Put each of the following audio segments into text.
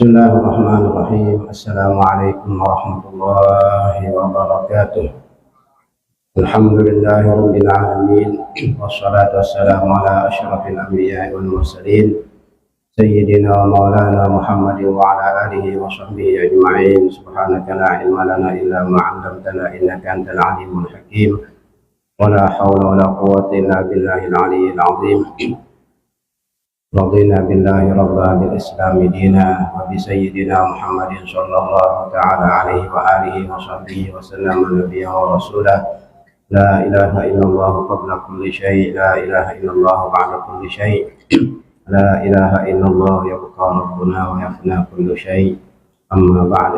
Bismillahirrahmanirrahim. Assalamualaikum warahmatullahi wabarakatuh. Alhamdulillahirabbil alamin. Wassalatu wassalamu ala asyrafil anbiya'i wal mursalin sayyidina wa maulana Muhammadin wa ala alihi wa sahbihi ajma'in. Subhanaka la ilma lana illa ma 'allamtana innaka antal alimul hakim. Wa la haula wa la quwwata illa billahil aliyyil 'azim. رضينا بالله ربا بالإسلام دينا وبسيدنا محمد صلى الله تعالى عليه وآله وصحبه وسلم نبيا ورسولا. لا إله إلا الله قبل كل شيء، لا إله إلا الله بعد كل شيء، لا إله إلا الله يبقى ربنا ويفنى كل شيء. أما بعد.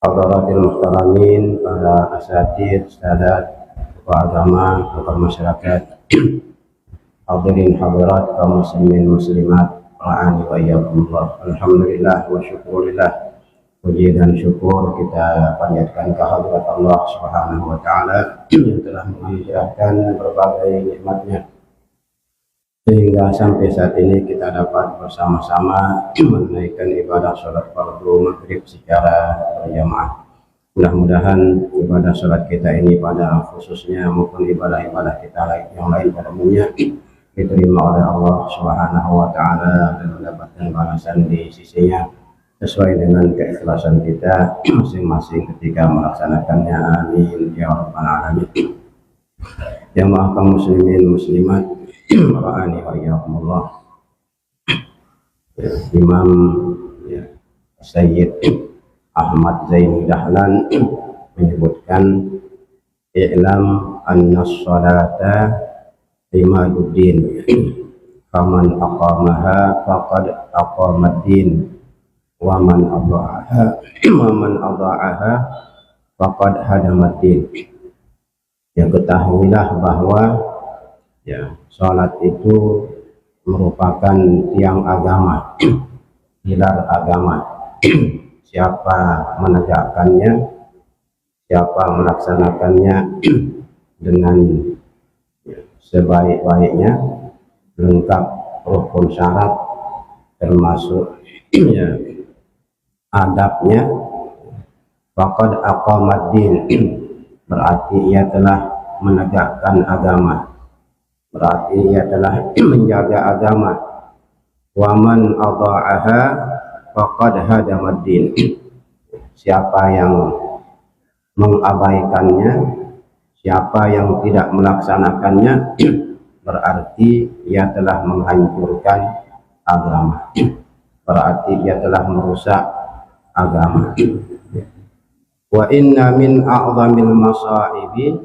Hadaratil muhtaramin, para asatidz, sadat, tokoh agama, tokoh masyarakat, hadirin hadirat, kaum muslimin muslimat, ra'ani wa iyyakumullah. Alhamdulillah wa syukurillah, puji dan syukur kita panjatkan kehadirat Allah Subhanahu wa taala yang telah menganugerahkan berbagai nikmatnya sehingga sampai saat ini kita dapat bersama-sama menunaikan ibadah salat fardu maghrib secara berjamaah. Mudah-mudahan ibadah sholat kita ini pada khususnya maupun ibadah-ibadah kita yang lain pada umumnya diterima oleh Allah Subhanahu wa taala dan mendapatkan balasan di sisinya sesuai dengan keikhlasan kita masing-masing ketika melaksanakannya. Amin ya rabbal alamin. Ya maha kaum muslimin muslimat, ra'ani wa iyyakumullah. Imam Sayyid Ahmad Zaini Dahlan menyebutkan i'lam anna sholata imaduddin faman aqamaha faqad aqamaddin wa man adha'aha faqad hadamaddin. Ya, ketahuilah bahwa sholat itu merupakan tiang agama, pilar agama. Siapa menegakkannya, siapa melaksanakannya dengan sebaik-baiknya, lengkap rukun syarat termasuk adabnya, faqad aqamaddin, berarti ia telah menegakkan agama, berarti ia telah menjaga agama. Wa man adha'aha faqad hadamaddin, siapa yang mengabaikannya, siapa yang tidak melaksanakannya, berarti ia telah menghancurkan agama, berarti ia telah merusak agama. Wa inna min a'zamil masaibi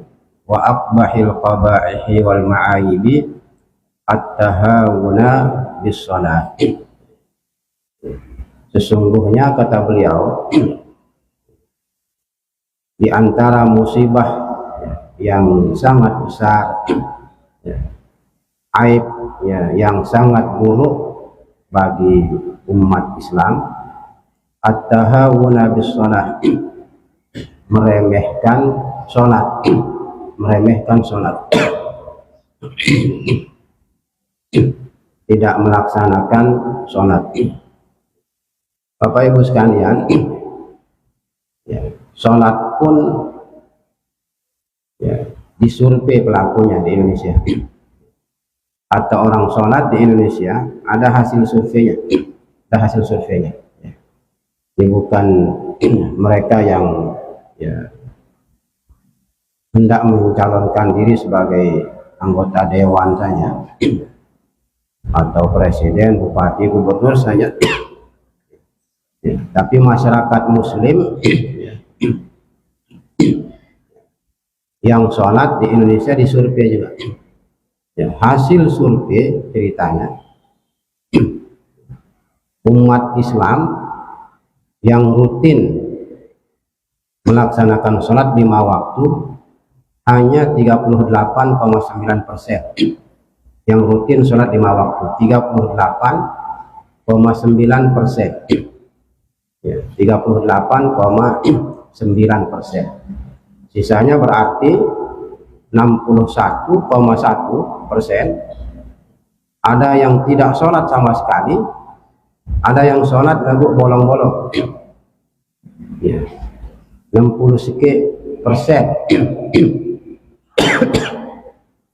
wa aqbahil qaba'ihi wal ma'ayibi at-tahawuna bis salat. Sesungguhnya, kata beliau, di antara musibah yang sangat besar, aib yang sangat buruk bagi umat Islam, at-tahawuna bis shalah, meremehkan sholat, tidak melaksanakan sholat. Bapak Ibu sekalian, sholat pun disurvei pelakunya di Indonesia, atau orang sholat di Indonesia ada hasil surveinya, Ini bukan mereka yang hendak mencalonkan diri sebagai anggota dewan saja, atau presiden, bupati, gubernur saja. Tapi masyarakat muslim yang sholat di Indonesia disurvei juga. Hasil survei ceritanya, umat Islam yang rutin melaksanakan sholat 5 waktu hanya 38,9%. Yang rutin sholat 5 waktu 38,9%. 38,9%. Sisanya berarti 61,1% ada yang tidak sholat sama sekali, ada yang sholat lalu bolong-bolong. Ya, 60 sekian persen,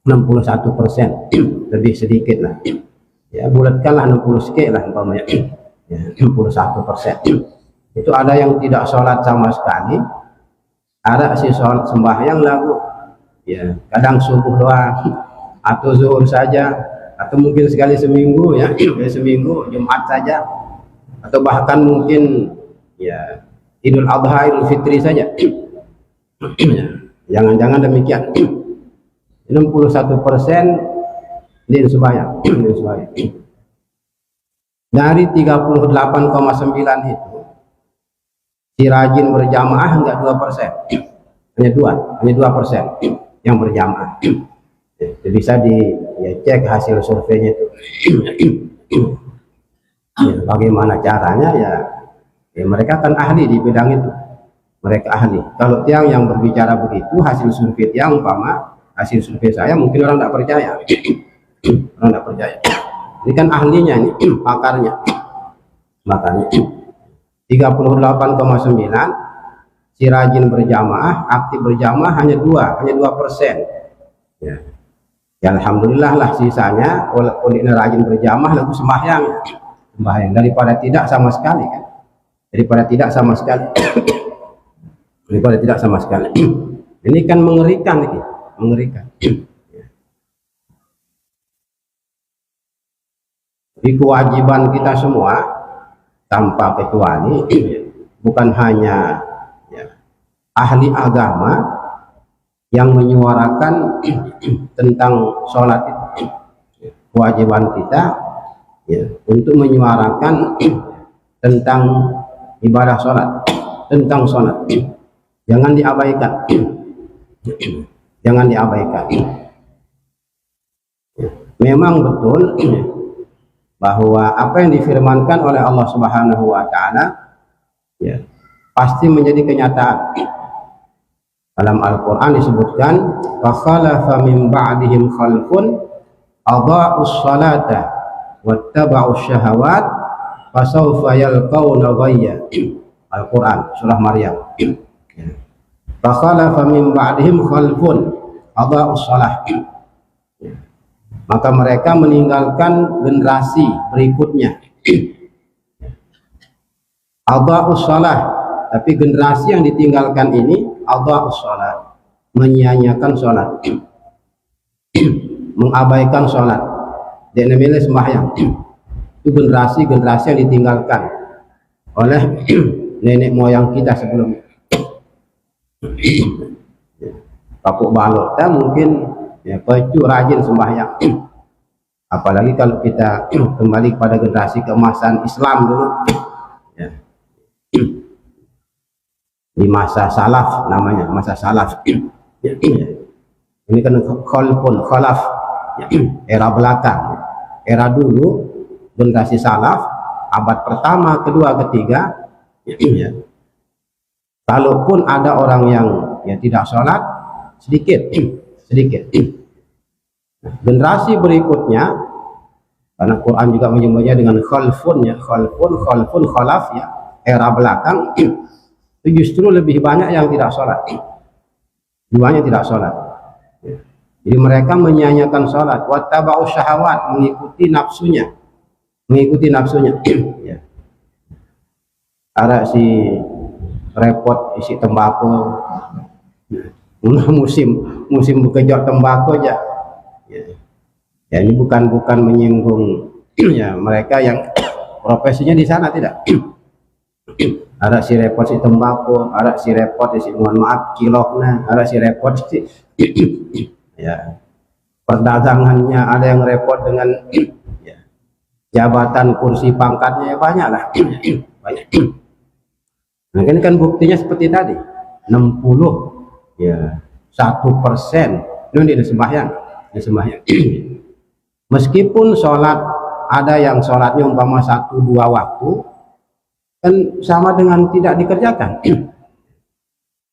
61%, lebih sedikit lah. Ya, bulatkanlah 60 sekian lah umpamanya. Ya, 61%. Itu ada yang tidak sholat sama sekali, ada si sholat sembahyang lalu, ya kadang subuh doang, atau zuhur saja, atau mungkin sekali seminggu, ya seminggu Jumat saja, atau bahkan mungkin ya Idul Adha, Idul Fitri saja. Jangan-jangan demikian. 61% din sembahyang. Dari 38,9 itu, si rajin berjamaah enggak 2%, hanya 2% yang berjamaah. Itu bisa dicek hasil surveinya itu. Ya, bagaimana caranya ya mereka kan ahli di bidang itu, mereka ahli. Kalau yang berbicara begitu hasil survei yang umpama hasil survei saya, mungkin orang tidak percaya. Orang tidak percaya. Ini kan ahlinya, ini pakarnya. Makanya 38,9 si rajin berjamaah, aktif berjamaah hanya 2%. Ya. Ya alhamdulillah lah, sisanya walaupun ini rajin berjamaah lalu sembahyang daripada tidak sama sekali kan. Daripada tidak sama sekali. Daripada tidak sama sekali. Ini kan mengerikan ini, mengerikan. Jadi kewajiban kita semua tanpa kecuali, bukan hanya ya, ahli agama yang menyuarakan tentang sholat itu. Kewajiban kita ya, untuk menyuarakan tentang ibadah sholat, tentang sholat. Jangan diabaikan. Jangan diabaikan. Memang betul bahwa apa yang difirmankan oleh Allah Subhanahu wa taala ya, pasti menjadi kenyataan. Dalam Al-Qur'an disebutkan, "Fa khalafa min ba'dihim khalfun adha'us salata wattaba'us syahawat fasawfa yalqawna ghayya." Al-Qur'an surah Maryam. "Fa khalafa min ba'dihim khalfun adha'us salah." Maka mereka meninggalkan generasi berikutnya. Adha'us salah, tapi generasi yang ditinggalkan ini adha'us salat, menyia-nyiakan salat, mengabaikan salat, dia namanya sembahyang. Itu generasi yang ditinggalkan oleh nenek moyang kita sebelumnya. Papuk balok kita mungkin ya pecu rajin sembahyang. Apalagi kalau kita kembali pada generasi keemasan Islam dulu ya. Di masa salaf namanya, masa salaf. Ini kan khalaf, era belakang. Era dulu generasi salaf, abad pertama, kedua, ketiga. Kalaupun ada orang yang tidak sholat, sedikit. Generasi berikutnya, karena Quran juga menyebutnya dengan khalfun, khalaf ya, era belakang. Itu justru lebih banyak yang tidak sholat. Duanya tidak sholat. Jadi mereka menyia-nyiakan sholat. Wattaba'u syahawat, mengikuti nafsunya. Ya. Ada si repot isi tembakau. Musim bekejot tembakau aja. Ya ini bukan menyinggung ya mereka yang profesinya di sana, tidak. Ada si repot si tembakau, ada si repot si mohon maaf kiloknya, ada si repot si ya perdagangannya, ada yang repot dengan ya, jabatan kursi pangkatnya, ya banyak lah. Banyak. Nah ini kan buktinya seperti tadi, 60 ya 1% itu di sembahyang. Meskipun sholat ada yang sholatnya umpama 1-2 waktu, kan sama dengan tidak dikerjakan.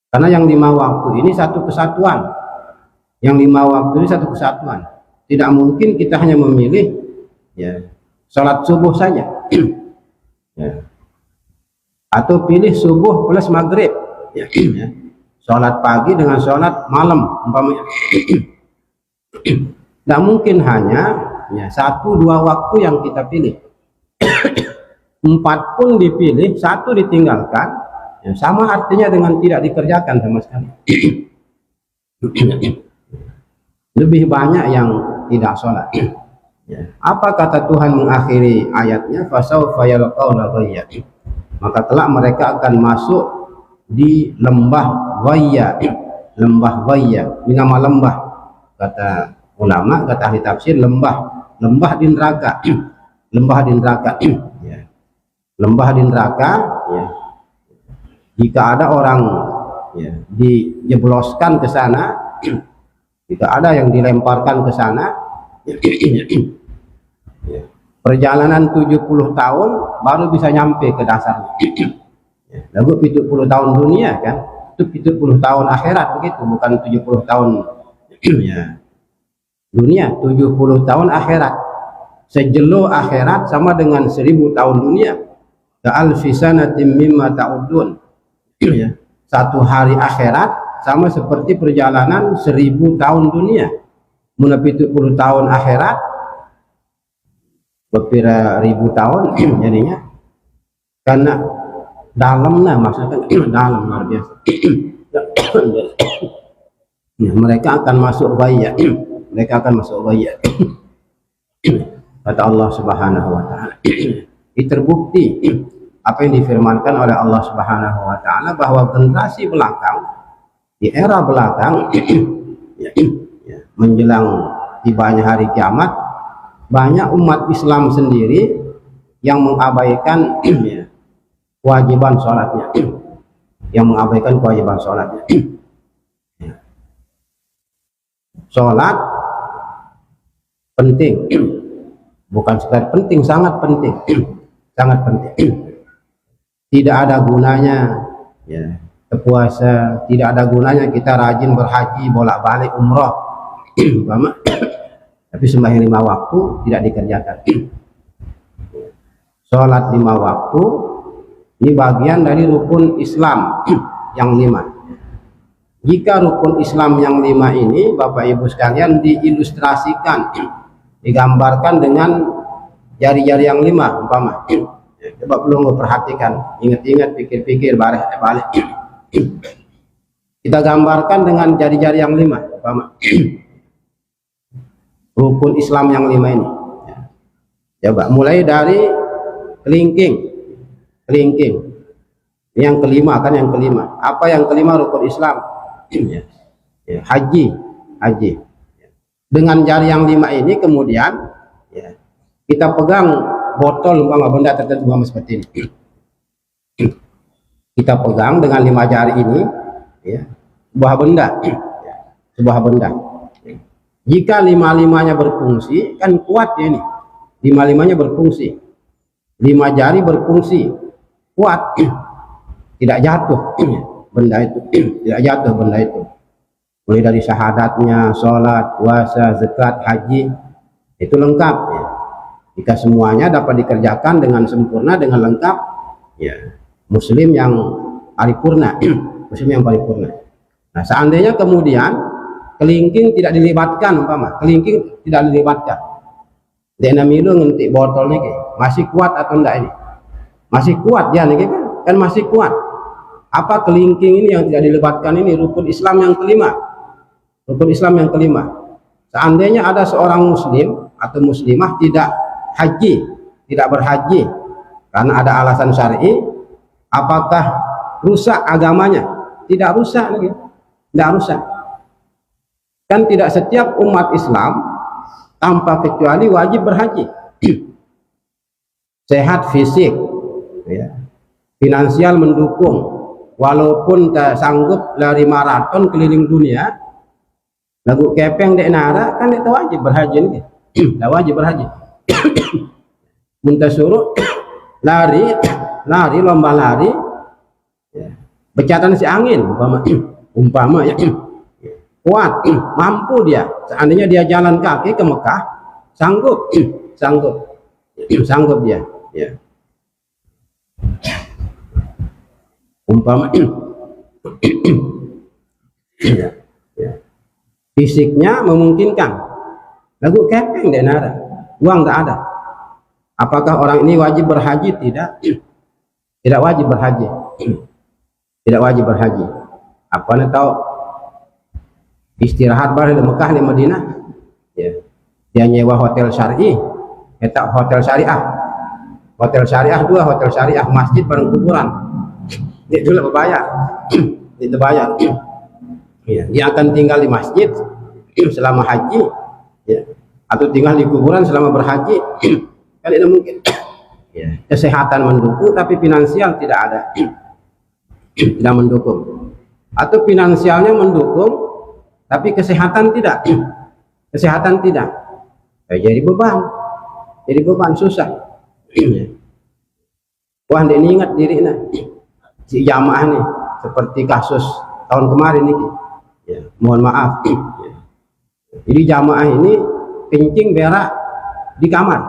Karena yang 5 waktu ini satu kesatuan. Tidak mungkin kita hanya memilih ya, sholat subuh saja. Ya. Atau pilih subuh plus maghrib, ya. Ya. Sholat pagi dengan sholat malam umpamanya. Tidak mungkin hanya ya, 1-2 waktu yang kita pilih. 4 pun dipilih, 1 ditinggalkan, ya, sama artinya dengan tidak dikerjakan sama sekali. Lebih banyak yang tidak sholat. Ya. Apa kata Tuhan mengakhiri ayatnya? Fasawfa yalqawna ghayya. Maka kelak mereka akan masuk di lembah ghayya. Lembah ghayya, ini nama lembah. Kata ulama, kata ahli tafsir, lembah di neraka. Lembah di neraka. Ya. Lembah di neraka, ya. Jika ada orang ya, dijebloskan ke sana, jika ada yang dilemparkan ke sana, ya, perjalanan 70 tahun baru bisa nyampe ke dasarnya. Ya, lalu 70 tahun dunia kan, itu 70 tahun akhirat begitu, bukan 70 tahun ya, dunia. 70 tahun akhirat, sejelo akhirat sama dengan 1000 tahun dunia. Ka'alfi sanatin mimma ta'udun. Ya, 1 hari akhirat sama seperti perjalanan 1000 tahun dunia. Mun 70 tahun akhirat beberapa ribu tahun jadinya, karena dalamnya maksudnya dalam luar biasa. Ya, mereka akan masuk ghayya. Mereka akan masuk ghayya. Kata Allah Subhanahu wa taala. Itu terbukti apa yang difirmankan oleh Allah Subhanahu wa taala bahwa generasi belakang, di era belakang ya, ya, menjelang tibanya hari kiamat, banyak umat Islam sendiri yang mengabaikan ya, kewajiban sholatnya, yang mengabaikan kewajiban sholatnya. Sholat penting, bukan sekadar penting, sangat penting, sangat penting. Tidak ada gunanya ya, puasa, tidak ada gunanya kita rajin berhaji bolak-balik umroh, tapi sembahyang 5 waktu tidak dikerjakan. Sholat 5 waktu ini bagian dari rukun Islam yang 5. Jika rukun Islam yang 5 ini Bapak Ibu sekalian diilustrasikan, digambarkan dengan jari-jari yang 5 umpama, coba belum perhatikan, ingat-ingat, pikir-pikir, balik. Kita gambarkan dengan jari-jari yang 5 umpama. Rukun Islam yang 5 ini. Coba mulai dari kelingking. Yang kelima kan, yang kelima. Apa yang kelima rukun Islam? Ya, haji. Dengan jari yang 5 ini kemudian ya, kita pegang botol umpama benda tertentu seperti ini. Kita pegang dengan 5 jari ini ya, sebuah benda. Jika 5-5-nya berfungsi, kan kuat ya ini. 5-5-nya berfungsi. 5 jari berfungsi, kuat. Tidak jatuh benda itu. Tidak jatuh benda itu. Mulai dari syahadatnya, sholat, puasa, zakat, haji, itu lengkap ya. Jika semuanya dapat dikerjakan dengan sempurna, dengan lengkap, ya, muslim yang paripurna. Muslim yang paripurna. Nah, seandainya kemudian kelingking tidak dilibatkan umpama, kelingking tidak dilibatkan, dia namilu ngentik botol nih, masih kuat atau enggak ini? Masih kuat ya nih kan masih kuat. Apa kelingking ini yang tidak dilibatkan ini? Rukun Islam yang kelima. Rukun Islam yang kelima. Seandainya ada seorang muslim atau muslimah tidak haji, tidak berhaji karena ada alasan syar'i, apakah rusak agamanya? Tidak rusak lagi, tidak rusak. Kan tidak setiap umat Islam tanpa kecuali wajib berhaji. Sehat fisik, ya, finansial mendukung, walaupun tak sanggup lari maraton keliling dunia, lagu kepeng dek nara kan itu wajib berhaji nih, dah wajib berhaji. Muntah suruh lari lomba lari, ya, becatan si angin umpama ya. Kuat, mampu dia. Seandainya dia jalan kaki ke Mekah, sanggup sanggup, sanggup dia. Ya. Umpama ya, ya. Fisiknya memungkinkan, lagu kepeng dan ada, uang tak ada. Apakah orang ini wajib berhaji? Tidak, tidak wajib berhaji, tidak wajib berhaji. Apa anda tahu? Istirahat bareng di Mekah di Madinah, ya. Dia nyewa hotel syar'i, eta hotel syariah, hotel syariah dua, hotel syariah masjid bareng kuburan. Dia dulu berbayar, itu bayar. Ya, dia akan tinggal di masjid selama haji, ya. Atau tinggal di kuburan selama berhaji. Kan tidak mungkin. Ya. Kesehatan mendukung, tapi finansial tidak ada, tidak mendukung. Atau finansialnya mendukung, tapi kesehatan tidak, kesehatan tidak. Jadi beban susah. Wah, ini ingat diri si jamaah nih, seperti kasus tahun kemarin nih. Ya, mohon maaf. Ya. Jadi jamaah ini kencing berak di kamar,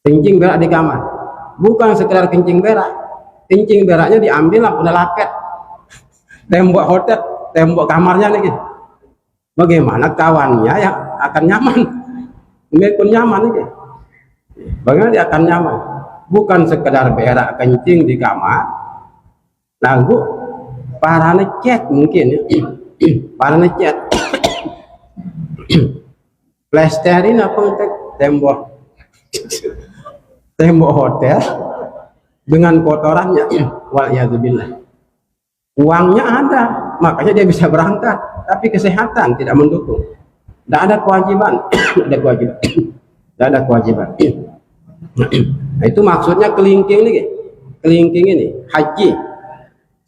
kencing berak di kamar. Bukan sekedar kencing berak, kencing beraknya diambil lah, udah lapet tembok hotel, tembok kamarnya nih. Bagaimana kawannya yang akan nyaman? Ini pun nyaman nih. Bagaimana dia akan nyaman? Bukan sekedar berak kencing di kamar, lagu para necet mungkin, para necet, plesterin apa tembok, tembok hotel dengan kotorannya. Waliyadzubillah. Uangnya ada, makanya dia bisa berangkat, tapi kesehatan tidak mendukung. Tidak ada kewajiban, ada kewajiban, tidak ada kewajiban. Nah, itu maksudnya kelingking nih, kelingking ini haji.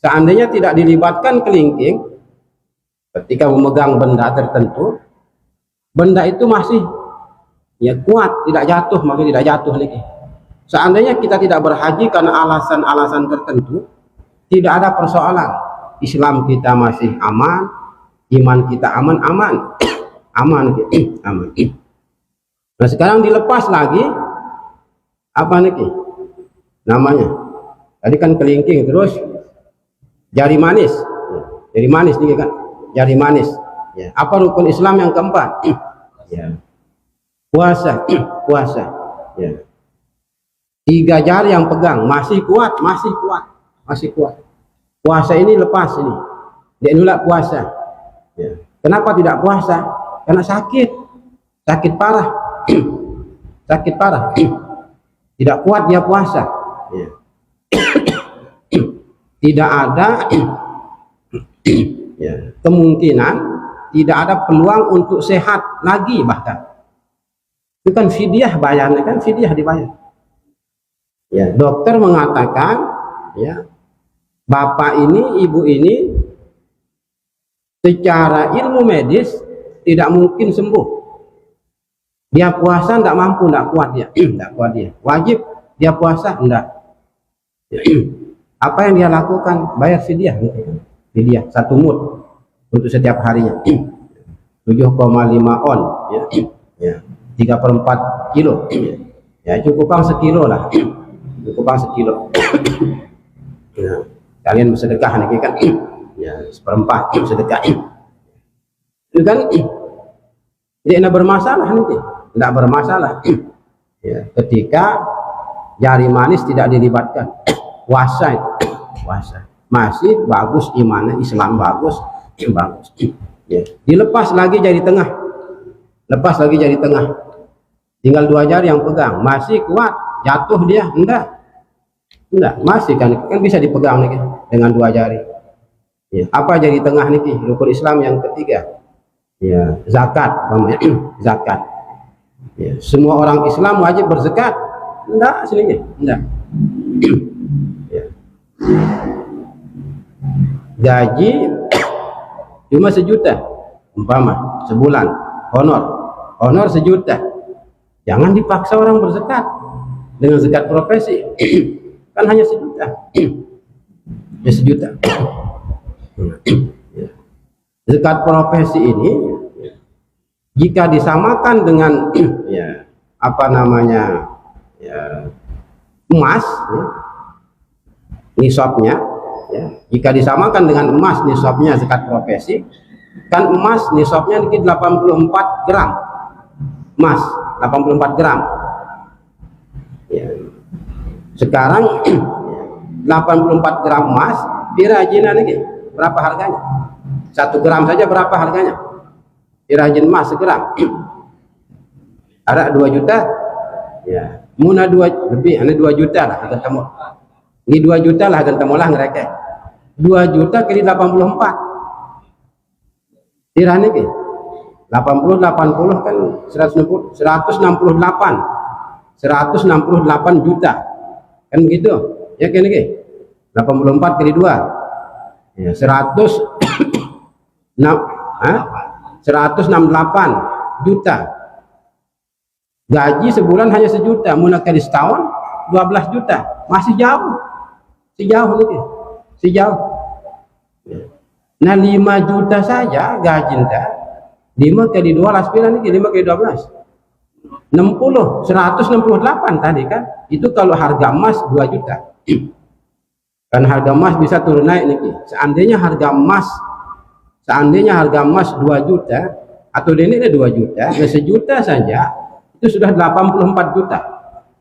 Seandainya tidak dilibatkan kelingking, ketika memegang benda tertentu, benda itu masih ya kuat, tidak jatuh, makanya tidak jatuh nih. Seandainya kita tidak berhaji karena alasan-alasan tertentu, tidak ada persoalan. Islam kita masih aman, iman kita aman, aman, aman, aman. Nah sekarang dilepas lagi, apa nih namanya? Tadi kan kelingking, terus jari manis, jari manis nih kan, jari manis. Ya. Apa rukun Islam yang keempat? Ya. Puasa, puasa. Ya. 3 jari yang pegang masih kuat, masih kuat, masih kuat. Puasa ini lepas ini, dia nolak puasa. Ya. Kenapa tidak puasa? Karena sakit, sakit parah, sakit parah. Tidak kuat dia puasa. Ya. Tidak ada ya, kemungkinan, tidak ada peluang untuk sehat lagi bahkan. Itu kan fidyah bayarnya, kan fidyah dibayar. Ya, dokter mengatakan, ya, bapak ini, ibu ini, secara ilmu medis tidak mungkin sembuh. Dia puasa tidak mampu, tidak kuat dia, tidak kuat dia. Wajib dia puasa, tidak. Apa yang dia lakukan? Bayar fidyah, fidyah 1 mud untuk setiap harinya. 7,5 on, ya, ya, 3/4 kilo. Ya, cukupang sekilo lah. Cukupang sekilo. Ya, kalian bersedekah nih kan? Ya, 1/4 sedekah. Itu kan tidak bermasalah nanti, tidak bermasalah. Ya, ketika jari manis tidak dilibatkan, puasa itu, puasa masih bagus, imannya Islam bagus, bagus. Ya, dilepas lagi jari tengah, lepas lagi jari tengah, tinggal 2 jari yang pegang, masih kuat, jatuh dia enggak, masih kan bisa dipegang nih dengan 2 jari. Ya, apa jari tengah nih rukun Islam yang ketiga? Ya, zakat, zakat. Ya, semua orang Islam wajib berzakat? Enggak, aslinya enggak. Ya. Gaji cuma 1 juta, umpama sebulan, honor 1 juta. Jangan dipaksa orang berzakat dengan zakat profesi. Kan hanya 1 juta. Ya 1 juta. Ya. Zakat profesi ini jika disamakan dengan ya, apa namanya ya, emas ya, nisabnya ya, jika disamakan dengan emas nisabnya zakat profesi, kan emas nisabnya 84 gram emas, 84 gram ya. Sekarang 84 gram emas dirajin lagi berapa harganya? 1 gram saja berapa harganya? Dirajin emas segram ada 2 juta ya, muna 2 lebih, ada 2 juta lah akan kamu ini 2 juta lah akan kamu lah ngereke 2 juta kali 84 dirani ke 80 kan 168 juta kan begitu ya kan ke 84 kali 2 ya 168 juta. Gaji sebulan hanya 1 juta, muna kali setahun 12 juta, masih jauh nih, sejauh. Nah 5 juta saja gaji dah, 5 kali 2 laspiran nih, 5 kali 12 60, 168 tadi kan, itu kalau harga emas 2 juta. Kan harga emas bisa turun naik nih, seandainya harga emas 2 juta atau ini 2 juta, nah 1 juta saja itu sudah 84 juta.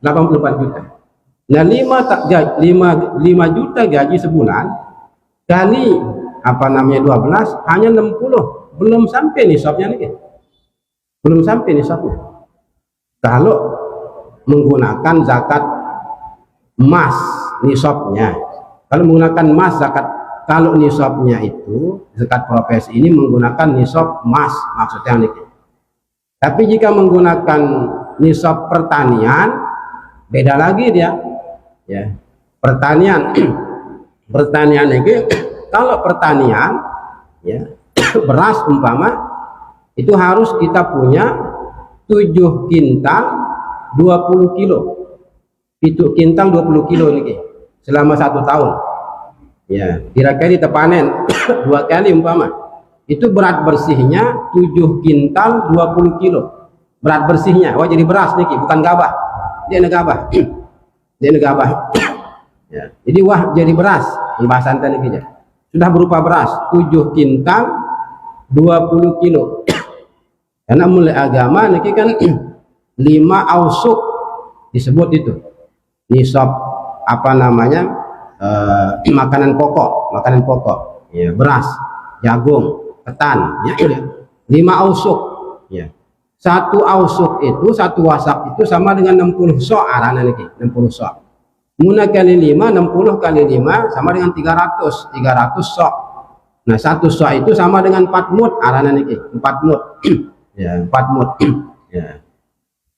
Nah 5 juta gaji sebulan kali apa namanya 12 hanya 60, belum sampai nisabnya nih. Belum sampai nisabnya. Kalau menggunakan zakat emas nisabnya. Kalau menggunakan emas zakat, kalau nisabnya itu zakat profesi ini menggunakan nisab emas maksudnya nih. Tapi jika menggunakan nisab pertanian beda lagi dia ya. Pertanian ini kalau pertanian ya beras umpama itu harus kita punya 7 kintal 20 kilo, itu kintal 20 kilo nih selama 1 tahun ya, kira-kira kita panen 2 kali umpama, itu berat bersihnya 7 kintal 20 kilo berat bersihnya. Wah jadi beras nih bukan gabah, dia negabah ya. Jadi wah jadi beras pembahasan tadi kita sudah berupa beras 7 kintal 20 kilo karena mulai agama nih kan 5 ausuk disebut itu nisab apa namanya makanan pokok ya, beras, jagung, ketan ya, 5 ausuk ya. 1 ausuk itu 1 wasak itu sama dengan 60 sok arana niki 60 sok. Muna kali 5 60 kali 5 sama dengan 300 sok. Nah 1 sok itu sama dengan 4 mut arana niki 4 mut ya 4 mut ya.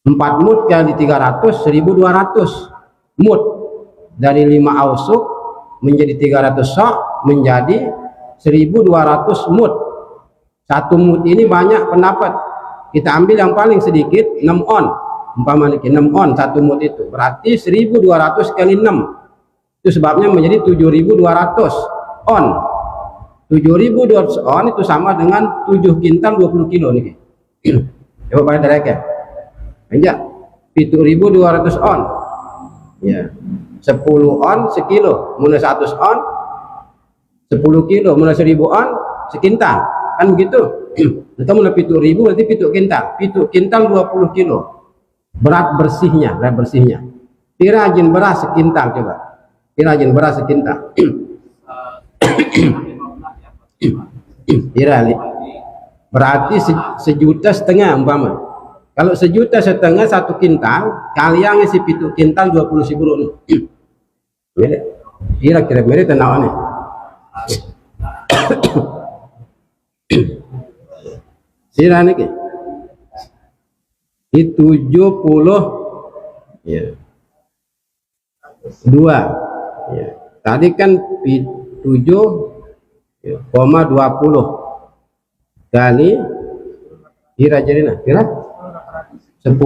4 mut kali 300 1200 mut. Dari 5 ausuk menjadi 300 sok menjadi 1200 mut. 1 mut ini banyak pendapat. Kita ambil yang paling sedikit 6 on umpama 6 on 1 mut itu berarti 1200 kali 6 itu sebabnya menjadi 7200 on. 7200 on itu sama dengan 7 kintal 20 kilo nih. Coba pada derek ya enggak 7200 on ya 10 on sekilo mulai 100 on 10 kilo mulai 1000 on sekintal kan begitu. Kita mulai 7.000 berarti 7 kintal 20 kilo berat bersihnya pirajin beras sekintal. Coba pirajin beras sekintal berarti 1,5 juta umpama. Kalau 1,5 juta 1 kintal kalian ngisi 7 kintal 20.000 nih kira-kira mirip tenawan nih. Sirane ke di 70 ya 2 ya. Tadi kan 7,20 kali kira jadi nah kira 10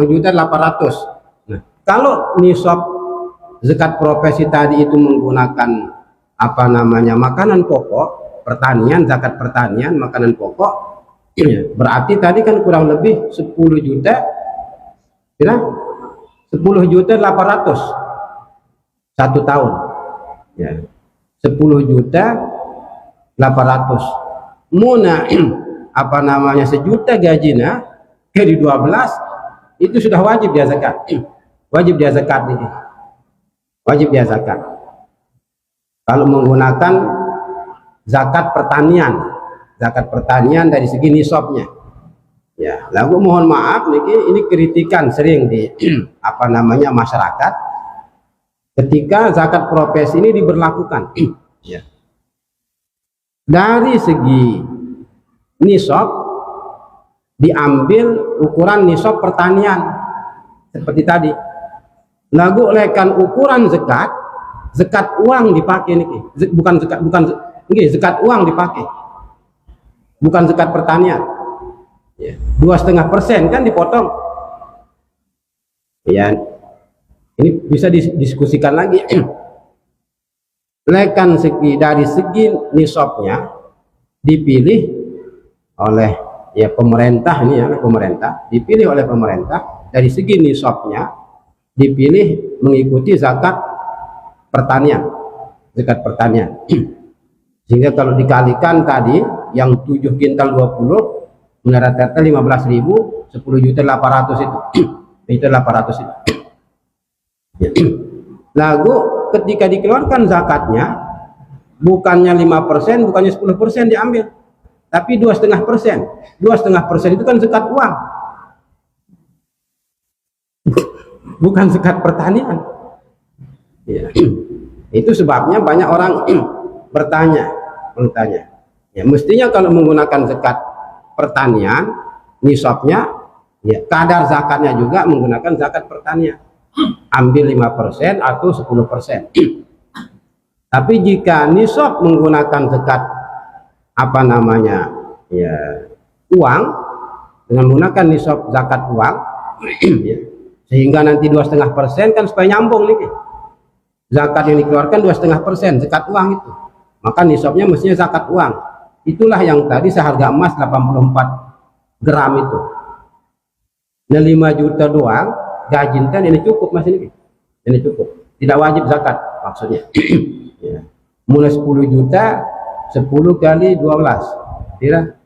juta 800. Nah, kalau nisab zakat profesi tadi itu menggunakan apa namanya makanan pokok pertanian, zakat pertanian makanan pokok ya, berarti tadi kan kurang lebih 10 juta Kira 10.800.000 satu tahun. Ya. 10.800.000. Muna apa namanya sejuta gajinya dari 12 itu sudah wajib dia zakat. Wajib dia zakat ini. Wajib dia zakat. Kalau menggunakan zakat pertanian dari segi nisabnya. Ya, lalu mohon maaf ini kritikan sering di apa namanya masyarakat ketika zakat profesi ini diberlakukan. Ya. Dari segi nisab diambil ukuran nisab pertanian seperti tadi. Lagu lekan ukuran zakat uang dipakai nih, bukan zakat uang dipakai, bukan zakat pertanian. 2,5% kan dipotong. Ya, ini bisa didiskusikan lagi. Lekan dari segi nisabnya dipilih oleh pemerintah ini dipilih oleh pemerintah dari segi nisabnya dipilih mengikuti zakat pertanian. Sehingga kalau dikalikan tadi yang 7 kintal 20 rata-rata 15.000, 10.800.000 itu 800 itu. Lalu ketika dikeluarkan zakatnya bukannya 5%, bukannya 10% diambil, tapi 2,5%. 2,5% itu kan zakat uang, bukan zakat pertanian. Ya. Itu sebabnya banyak orang bertanya. Ya, mestinya kalau menggunakan zakat pertanian, nisabnya, ya, kadar zakatnya juga menggunakan zakat pertanian. Ambil 5% atau 10%. Tapi jika nisab menggunakan zakat apa namanya uang, dengan menggunakan nisab zakat uang, ya, sehingga nanti 2,5% kan supaya nyambung nih. Zakat yang dikeluarkan 2,5% zakat uang itu, maka nisabnya mestinya zakat uang. Itulah yang tadi seharga emas 84 gram itu. Nah 5 juta doang gaji kan ini cukup mas ini cukup, tidak wajib zakat maksudnya. Ya. Mulai 10 juta 10 kali 12 kira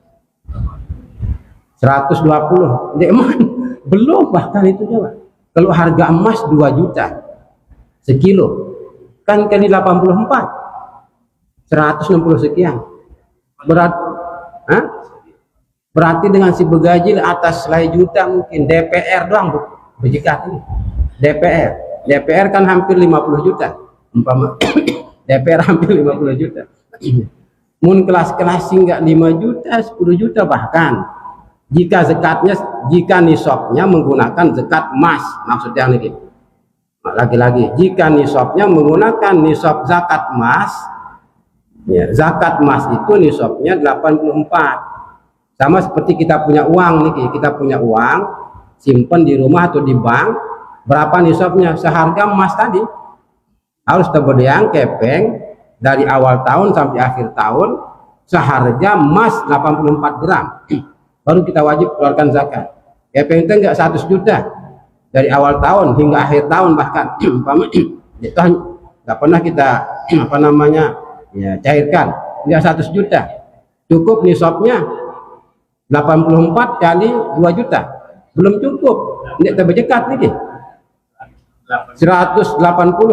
120. Belum bahkan itu coba. Kalau harga emas 2 juta sekilo kan kali 84 160 sekian berarti dengan si begaji atas selai juta mungkin. DPR doang bejikat ini DPR kan hampir 50 juta umpama. DPR hampir 50 juta. Mun kelas-kelas hingga 5 juta 10 juta bahkan jika nisabnya menggunakan zakat emas, maksudnya ini lagi-lagi jika nisabnya menggunakan nisab zakat emas, ya, zakat emas itu nisabnya 84. Sama seperti kita punya uang nih, kita punya uang simpan di rumah atau di bank, berapa nisabnya seharga emas tadi harus terberdiang kepeng dari awal tahun sampai akhir tahun seharga emas 84 gram baru kita wajib keluarkan zakat. Kepeng itu enggak 100 juta dari awal tahun hingga akhir tahun bahkan itu nggak pernah kita apa namanya cairkan, enggak 100 juta, cukup nisabnya 84 kali 2 juta belum cukup, ini terberjekat nih 180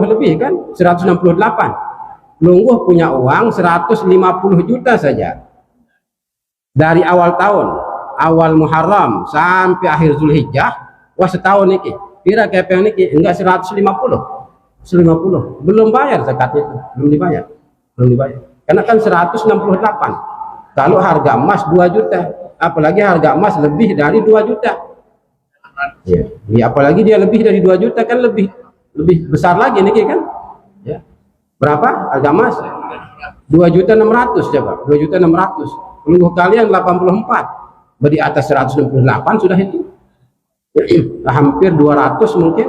lebih kan, 168. Lungguh punya uang 150 juta saja dari awal tahun, awal Muharram sampai akhir Zulhijjah, wah setahun nih kira kepeng nih enggak 150 belum bayar zakatnya itu, belum dibayar karena kan 168. Kalau harga emas 2 juta, apalagi harga emas lebih dari 2 juta ya, apalagi dia lebih dari 2 juta kan lebih besar lagi nih kan ya. Berapa harga emas? 2.600.000 coba, 2.600.000 lungguh kalian 84 berarti atas 168 sudah itu hampir 200 mungkin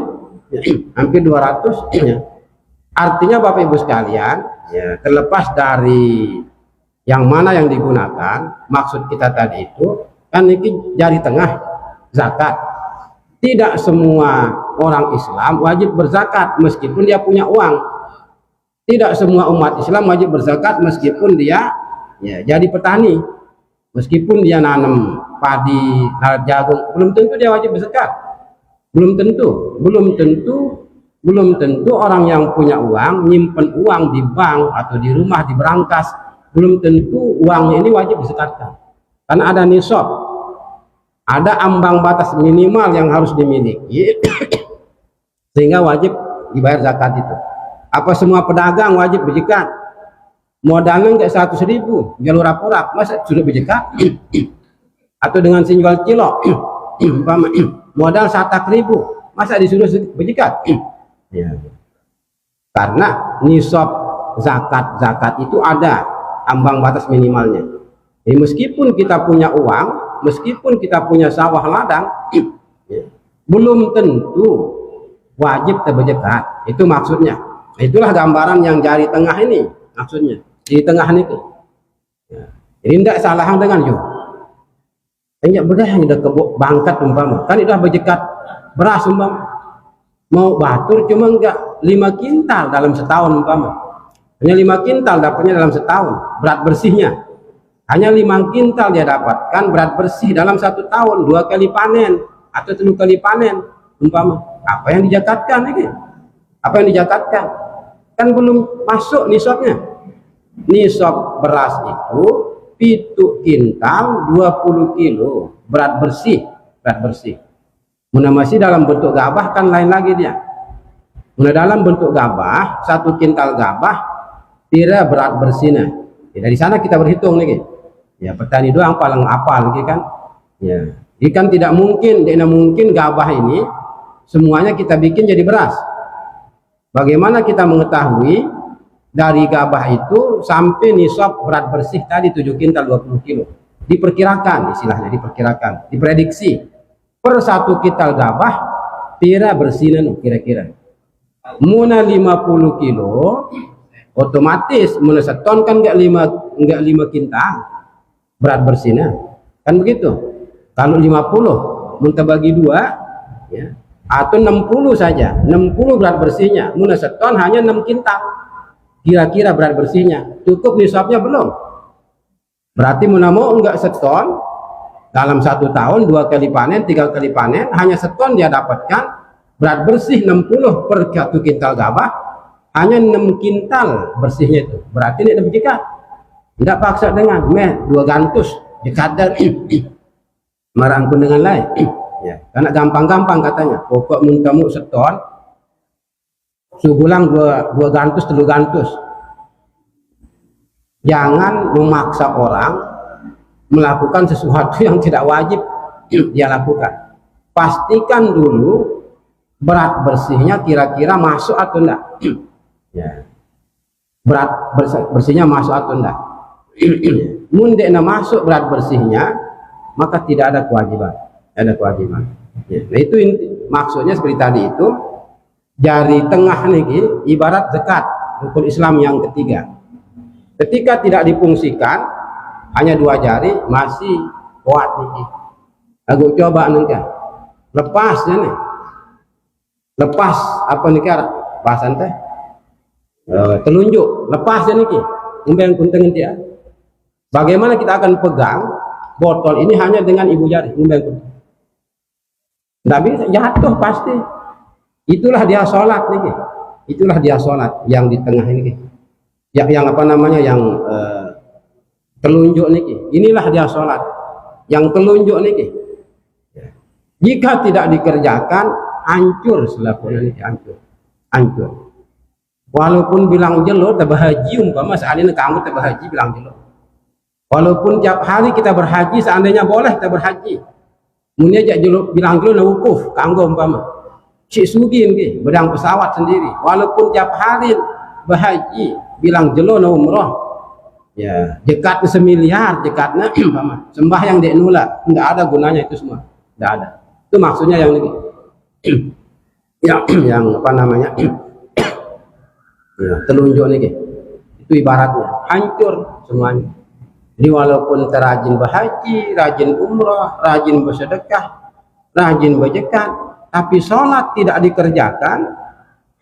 ya, hampir 200 ya. Artinya Bapak Ibu sekalian ya, terlepas dari yang mana yang digunakan, maksud kita tadi itu kan ini jari tengah zakat. Tidak semua orang Islam wajib berzakat meskipun dia punya uang. Tidak semua umat Islam wajib berzakat meskipun dia jadi petani. Meskipun dia nanam padi, jagung, belum tentu dia wajib berzakat. Belum tentu orang yang punya uang, nyimpen uang di bank atau di rumah di berangkas, belum tentu uangnya ini wajib dizakatkan. Karena ada nisab, ada ambang batas minimal yang harus dimiliki sehingga wajib dibayar zakat itu. Apa semua pedagang wajib berzakat? Modalnya enggak 100.000, jual urak-urak, masa sudah berzakat? Atau dengan sinjual cilok, modal 100.000, masa disuruh berzakat? Ya. Karena nisab zakat itu ada ambang batas minimalnya. Jadi meskipun kita punya uang, meskipun kita punya sawah ladang, belum tentu wajib berzakat. Itu maksudnya. Itulah gambaran yang jari tengah ini maksudnya. Di tengah itu. Jadi tidak salah dengan you. Hanya bedah yang udah kebuk bangkat umpama. Kan itu berzakat beras umpama. Mau batur cuma enggak 5 kintal dalam setahun umpama. Hanya 5 kintal dapatnya dalam setahun berat bersihnya. Hanya 5 kintal dia dapatkan berat bersih dalam 1 tahun, 2 kali panen atau 3 kali panen umpama. Apa yang dizakatkan ini? Apa yang dizakatkan? Kan belum masuk nisabnya. Nisab beras itu 7 kintal 20 kilo berat bersih. Muna masih dalam bentuk gabah kan lain lagi dia. Muna dalam bentuk gabah 1 kintal gabah kira berat bersihnya. Ya, dari sana kita berhitung nih. Ya petani doang paling apal gitu kan. Ya, ikan tidak mungkin gabah ini semuanya kita bikin jadi beras. Bagaimana kita mengetahui dari gabah itu sampai nisab berat bersih tadi 7 kintal 20 kilo? Diperkirakan, istilahnya diperkirakan, diprediksi per 1 kintal gabah pira bersihnya kira-kira. Muna 50 kilo otomatis muna seton kan enggak 5 kintal berat bersihnya. Kan begitu. Kalau 50 munta bagi 2 ya, atau 60 saja, 60 berat bersihnya, muna seton hanya 6 kintal. Kira-kira berat bersihnya cukup nisabnya belum? Berarti muna mau enggak seton dalam 1 tahun 2 kali panen 3 kali panen hanya seton dia dapatkan berat bersih 60 per 1 kintal gabah, hanya 6 kintal bersihnya itu. Berarti ini berzakat. Tidak paksa dengan 2 gantus dikadar merangkul dengan lain. Ya, karena gampang-gampang katanya. Pokok mun kamu seton sugulang 2 gantus 3 gantus. Jangan memaksa orang melakukan sesuatu yang tidak wajib dia lakukan. Pastikan dulu berat bersihnya kira-kira masuk atau enggak. Ya. Berat bersihnya masuk atau enggak. Mundekna masuk berat bersihnya, maka tidak ada kewajiban. Ya. Nah itu maksudnya seperti tadi itu. Jari tengah nih ibarat zakat rukun Islam yang ketiga. Ketika tidak difungsikan hanya 2 jari masih kuat nih. Aku coba nih lepasnya nih. Lepas apa nih kira bahasan teh? Telunjuk lepasnya nih umbeng kunteng dia. Bagaimana kita akan pegang botol ini hanya dengan ibu jari umbeng kunteng? Nggak bisa, jatuh pasti. Itulah dia sholat nih, itulah dia sholat yang di tengah ini, yang apa namanya yang telunjuk nih, inilah dia sholat yang telunjuk nih. Jika tidak dikerjakan hancur selakunya ini, hancur. Walaupun bilang jelo terbahaji umpama seandainya kamu terbahaji bilang jelo. Walaupun tiap hari kita berhaji seandainya boleh kita berhaji, mungkin aja jelo bilang jelo na wukuf kanggo umpama. Cik sugin ke bedang pesawat sendiri walaupun tiap hari berhaji bilang jelo na umroh ya jekat 1 miliar jekatnya sembah yang dek nula enggak ada gunanya itu semua, enggak ada. Itu maksudnya yang ini yang apa namanya ya, telunjuk nih itu ibaratnya hancur semuanya. Jadi walaupun terajin berhaji, rajin umroh, rajin bersedekah, rajin berzakat, tapi sholat tidak dikerjakan,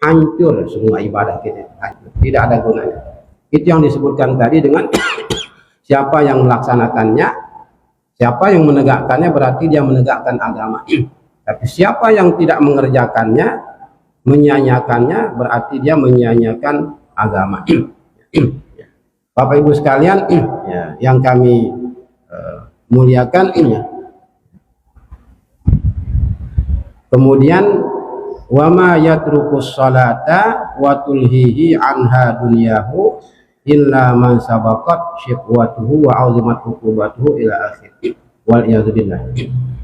hancur semua ibadah kita, hancur. Tidak ada gunanya. Itu yang disebutkan tadi dengan siapa yang melaksanakannya, siapa yang menegakkannya berarti dia menegakkan agama. Tapi siapa yang tidak mengerjakannya, menyanyiakannya, berarti dia menyanyiakan agama. Bapak Ibu sekalian, yang kami muliakan, kemudian wama yatrukus salata wa tulhihi anha dunyahu illa man sabaqat syiqwatuhu wa azimat uqubatuhu ila akhir wal iyadzubillah.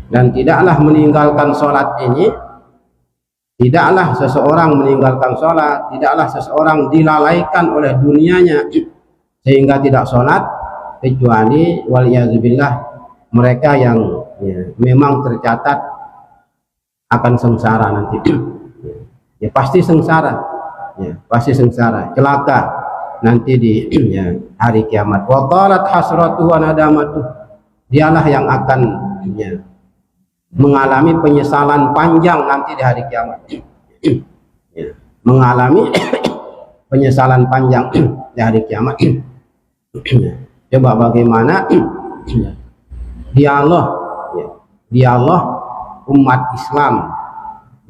Dan tidaklah meninggalkan salat ini, tidaklah seseorang meninggalkan salat, tidaklah seseorang dilalaikan oleh dunianya sehingga tidak salat, kecuali wal iyadzubillah mereka yang memang tercatat akan sengsara nanti. Ya pasti sengsara, pasti sengsara, celaka nanti di hari kiamat. Wa qalat hasratu wa nadamatu, dialah yang akan mengalami penyesalan panjang nanti di hari kiamat. Mengalami penyesalan panjang di hari kiamat. Coba bagaimana dialog umat Islam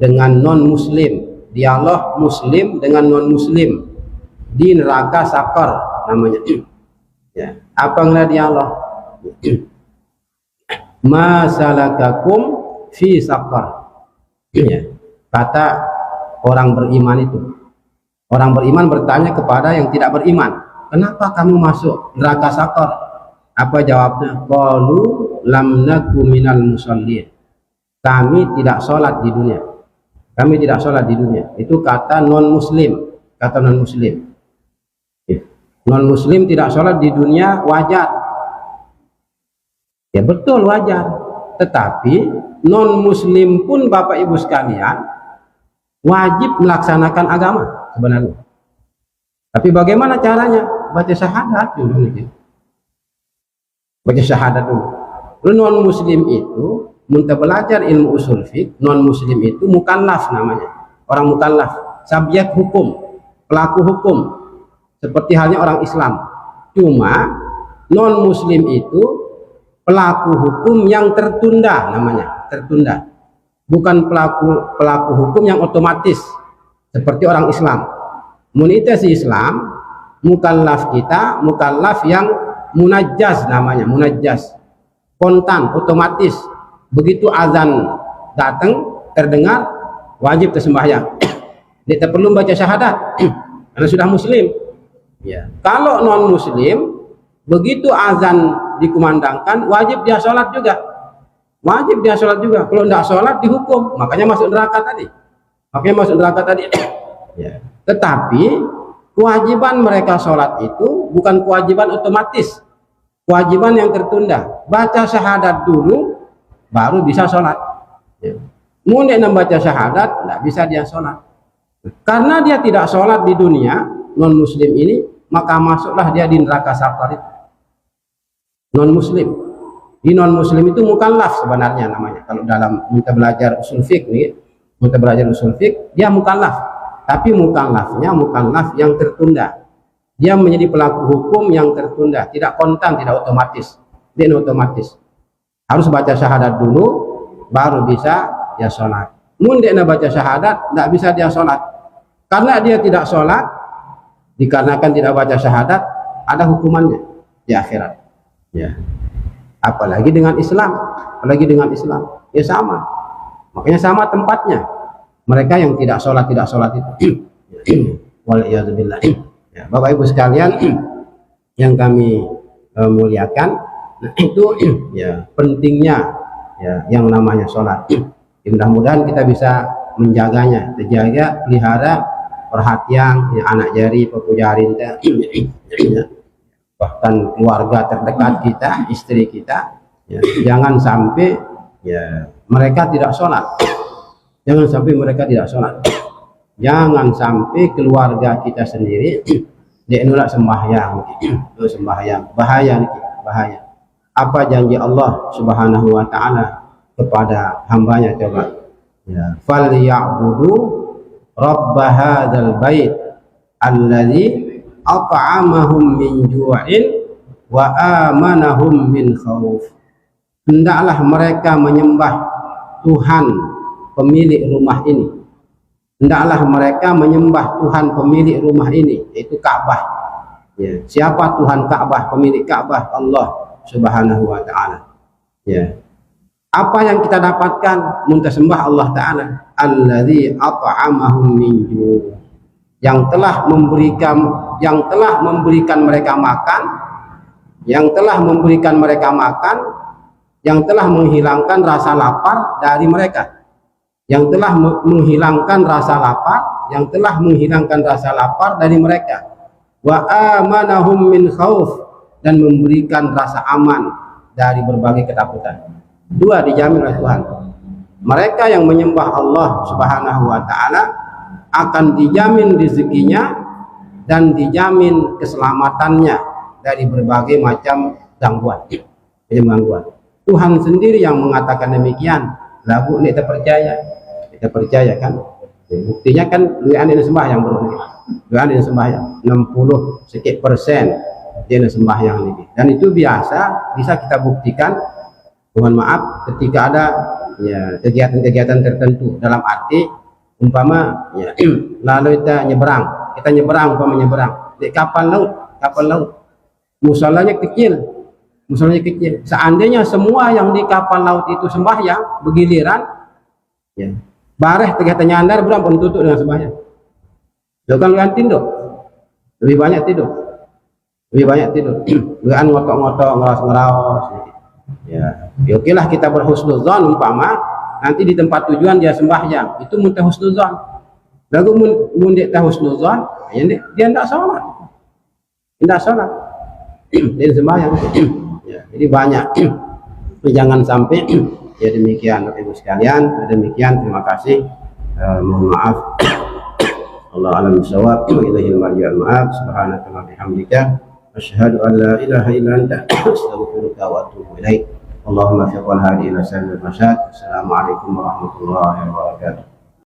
dengan non muslim, dialog muslim dengan non muslim di neraka sakar namanya. Apa nggak dialog? Masalakakum fi sakar. Kata orang beriman itu, orang beriman bertanya kepada yang tidak beriman, kenapa kamu masuk neraka sakar? Apa jawabnya? Qalu lam naku minal musallin, kami tidak sholat di dunia, kami tidak sholat di dunia. Itu kata non muslim, kata non muslim. Non muslim tidak sholat di dunia wajar, ya betul wajar. Tetapi non muslim pun Bapak Ibu sekalian wajib melaksanakan agama sebenarnya. Tapi bagaimana caranya? Baca syahadat dulu, baca syahadat dulu. Non muslim itu muntah belajar ilmu usul fiqh, non muslim itu mukallaf namanya, orang mukallaf, subjek hukum, pelaku hukum, seperti halnya orang Islam. Cuma non muslim itu pelaku hukum yang tertunda namanya, tertunda, bukan pelaku hukum yang otomatis seperti orang Islam. Munitas Islam, mukallaf kita mukallaf yang munajjaz namanya, munajjaz, spontan, otomatis. Begitu azan datang terdengar wajib tersembahyang, tidak perlu baca syahadat karena sudah muslim. Kalau non muslim begitu azan dikumandangkan wajib dia sholat juga, wajib dia sholat juga. Kalau tidak sholat dihukum, makanya masuk neraka tadi, Tetapi kewajiban mereka sholat itu bukan kewajiban otomatis, kewajiban yang tertunda. Baca syahadat dulu baru bisa sholat. Mulai membaca syahadat tidak bisa dia sholat, karena dia tidak sholat di dunia non muslim ini, maka masuklah dia di neraka sakar itu. Non muslim, di non muslim itu mukallaf sebenarnya namanya. Kalau dalam kita belajar usul fiqh nih, kita belajar usul fiqh, dia mukallaf, tapi mukallafnya mukallaf yang tertunda. Dia menjadi pelaku hukum yang tertunda, tidak kontan, tidak otomatis. Dia otomatis harus baca syahadat dulu baru bisa dia sholat. Mundek baca syahadat tidak bisa dia sholat, karena dia tidak sholat dikarenakan tidak baca syahadat, ada hukumannya di akhirat. Apalagi dengan Islam, ya sama, makanya sama tempatnya. Mereka yang tidak sholat itu. Waliyadzubillah. Bapak Ibu sekalian yang kami muliakan, itu pentingnya yang namanya sholat. Mudah-mudahan kita bisa menjaganya, terjaga, pelihara, perhatian anak jari, pepujarin, bahkan keluarga terdekat kita, istri kita. Jangan sampai mereka tidak sholat, jangan sampai mereka tidak sholat, jangan sampai keluarga kita sendiri dia nolak sembahyang, bahaya. Apa janji Allah Subhanahu wa ta'ala kepada hambanya? Coba Ya, falyabudu rabb hadzal bait alladzi at'amahum min ju'in wa amanahum min khauf. Hendaklah mereka menyembah Tuhan pemilik rumah ini. Hendaklah mereka menyembah Tuhan pemilik rumah ini, yaitu Ka'bah. Ya, siapa Tuhan Ka'bah, pemilik Ka'bah? Allah Subhanahu wa taala. Ya. Apa yang kita dapatkan muntasembah Allah taala? Allazi at'amahum min ju'. Yang telah memberikan mereka makan, yang telah memberikan mereka makan, yang telah menghilangkan rasa lapar dari mereka. Yang telah menghilangkan rasa lapar, yang telah menghilangkan rasa lapar dari mereka. Wa amanahum min khauf, dan memberikan rasa aman dari berbagai ketakutan. Dua dijamin oleh Tuhan. Mereka yang menyembah Allah Subhanahu wa taala akan dijamin rezekinya dan dijamin keselamatannya dari berbagai macam gangguan. Tuhan sendiri yang mengatakan demikian. Lagu ini kita percaya kan? Buktinya kan duaan ini sembahyang bro. Duaan ini sembahyang 60 sekian persen dia sembahyang ini. Dan itu biasa bisa kita buktikan. Mohon maaf ketika ada ya kegiatan-kegiatan tertentu, dalam arti umpama ya lalu kita nyeberang umpama nyeberang di kapal laut musolanya kecil. Seandainya semua yang di kapal laut itu sembahyang bergiliran ya bareh kegiatan nyandar berapa pun tutup dengan sembahyang. Bukan tidur, lebih banyak tidur, bukan ngotok-ngotok, ngeras-ngeras. Ya, oke lah kita berhusnuzon umpama nanti di tempat tujuan dia sembahyang, itu muntah husnuzon. Lagu mundik husnuzon, dia tidak sholat, dia sembahyang. Ya, jadi banyak. Jangan sampai ya demikian Ibu sekalian. Demikian, terima kasih. Mohon maaf. Allah alam bisawab. Ilahil marji'ul ma'ab. Subhanaka wa bihamdika asyhadu an la ilaha illa anta astaghfiruka wa atubu ilaik. Allahumma fiqhal hadi ila sabil rasyad. Assalamualaikum warahmatullahi wabarakatuh.